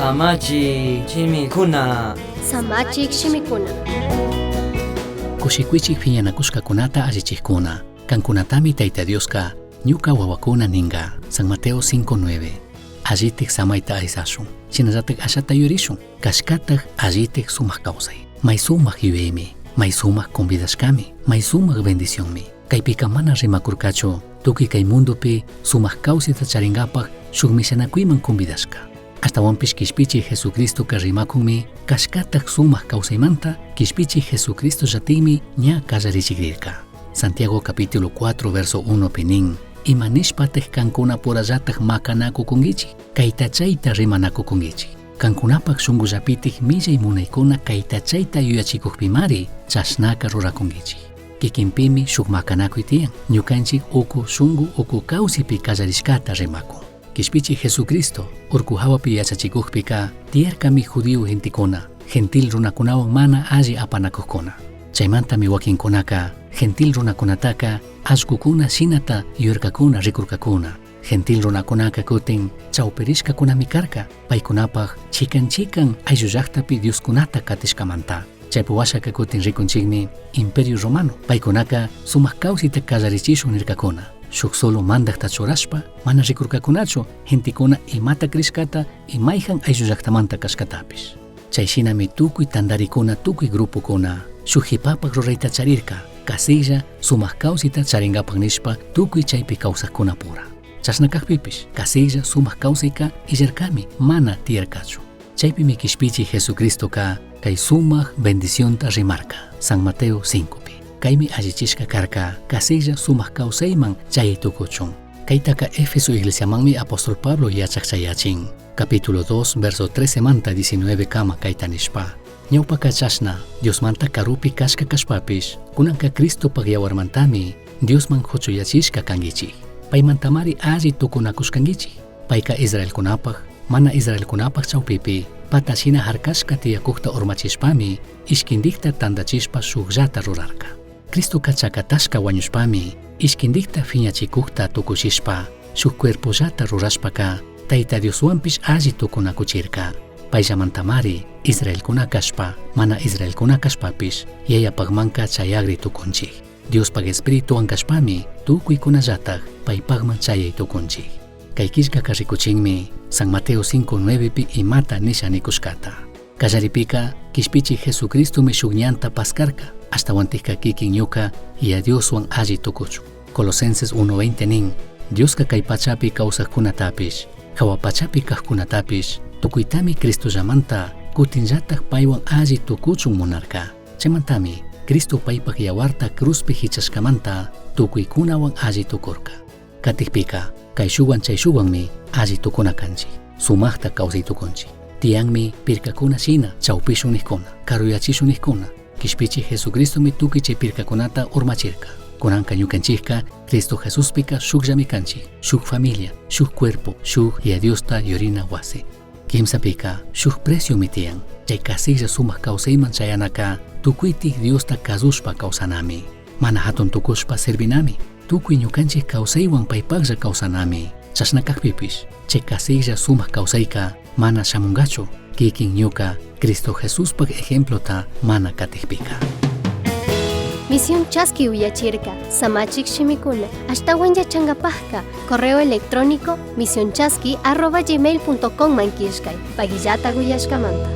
Samachi Chimikuna. Samachik Shimikuna. Kushikwichik piñanakushkakunata allichikkuna. Kankunatami Tayta Dioska ñuka wawakuna ninga. San Mateo 5:9. Allitik samaita aysashun. Chinallatak ashata yurishun. Kashkatak allitik sumaq kawsay. May sumaq yuyaymi. May sumaq convidashkami. May sumaq bendicionmi. Kaypika mana rimakurkachu. Tukuy kay mundupi sumaq kawsita charingapaq shuk mishanakuyman convidashka. Ashtawanpish kishpichi Jesucristo rimakunmi kashkatak sumaq kawsaymanta kishpichi Jesucristo llatikmi ña kallarichikrirka. Santiago capítulo 4 verso 1 pinin imanishpatek kankuna purallatak makanakukungichik kaytachayta rimanakukungichik. Kankunapak shungullapitik millay munaykuna kaytachayta yuyachikukpimari chashnaka rurakungichik. Kikinpimi shuk makanakuy tiyan ñukanchik uku shungu uku kawsipi kallarishkata rimakun. Kishpichi Jesucristo urku hawapi yachachikukpika tiyarkami judío gentikuna gentil runakunawan mana alli apanakukkuna. Chaymantami wakinkunaka gentil runakunataka allqukuna shinata yurkakuna rikurkakuna. Gentil runakunaka kutin chawpirishkakunami karka paykunapaq chikan ayllu llaqtapi dioskunata katishkamanta. Chaypi washaka kutin rikunchikmi Imperio Romano. Paykunaka sumaq kawsita kallarichishun nirkakuna. Shuk solo mandaqta churashpa mana rikurkakunachu gentikuna imata krishkata imayjan ayllu llaqtamanta kashkatapish. Chayshinami tukuy tandarikuna tukuy grupukuna shuk hipapaq rurayta charirka kasilla sumaq kawsita charingapaq nishpa tukuy chaypi kawsaqkuna pura. Chashnakaqpipish kasilla sumaq kawsayka illarkami mana tiyarkachu. Chaypimi kishpichi Jesucristoka kay sumaq bendicionta rimarka San Mateo 5pi. Kaymi allichishka karka kasilla sumaq kawsayman chayitukuchun. Kaytaka Efeso iglesiamanmi apóstol Pablo yachaqchayachin. Capítulo 2 verso 13 manta 19 kama kayta nishpa. Ñawpaka chashna Diosmanta karupi kashka kashpapish kunanka Cristopaq yawarmantami Diosman huchuyachishka kangichik. Paymantamari alli tukunakushkangichik. Payka Israelkunapaq mana Israelkunapaq chawpipi patashina harkashka tiyakukta urmachishpami ishkindikta tandachishpa shukllata rurarka. Cristoka chakatashka wañushpami ishkindikta phiñachikukta tukushishpa shuk cuerpollata rurashpaka Tayta Dioswanpish alli tukunakuchirka. Payllamantamari Israelkuna kashpa mana Israelkuna kashpapish yayapaqmanka chayagri tukunchik. Diospaq espirituwan kashpami tukuykunallatak paypaqman chayay tukunchik. Kay killkaka rikuchinmi San Mateo 5:9pi imata nisha nikushkata. Kallaripika kishpichi Jesucristomi shuk ñanta paskarka ashtawantikka kikin ñuka y a Dioswan alli tukuchu. Colosenses 1:20 nin Dioska kay pachapi kawsaqkunatapish hawapachapi kaqkunatapish tukuytami Cristollamanta kutinllatak paywan alli tukuchun munarka. Chaymantami Cristo paypaq yawarta cruzpi hichashkamanta tukuykunawan alli tukurka. Katikpika kay shuwan chay shuwanmi alli tukuna kanchik. Sumaqta kawsaytukunchik. Tiyanmi pirkakuna shina chawpishun nikkuna, karuyachishun nikkuna. Kishpichi Jesucristomi tukuy chay pirkakunata urmachirka. Kunanka ñukanchikka Cristo Jesuspika shukllami kanchik, shuk familia, shuk cuerpo, shuk y a Diosta yurina wasi. Kimsapika shuk precio mitiyan, chay kasilla sumaq kawsayman chayanaka tukuytik Diosta kazushpa kawsanami. Mana hatun tukushpa servinami. Tukuy ñukanchik kawsaywan paypaqlla kawsanami. Chashnakaqpipish chay kasilla sumaq kawsayka mana shamungachu kikin ñuka Cristo Jesuspaq ejemplota mana katikpika. Misión Chasqui Uyachirka, Samachik Shimikuna, Ashtawan Yachangapajka, correo electrónico misionchasqui@gmail.com mankishkay, Pagillata Guyashkamanta.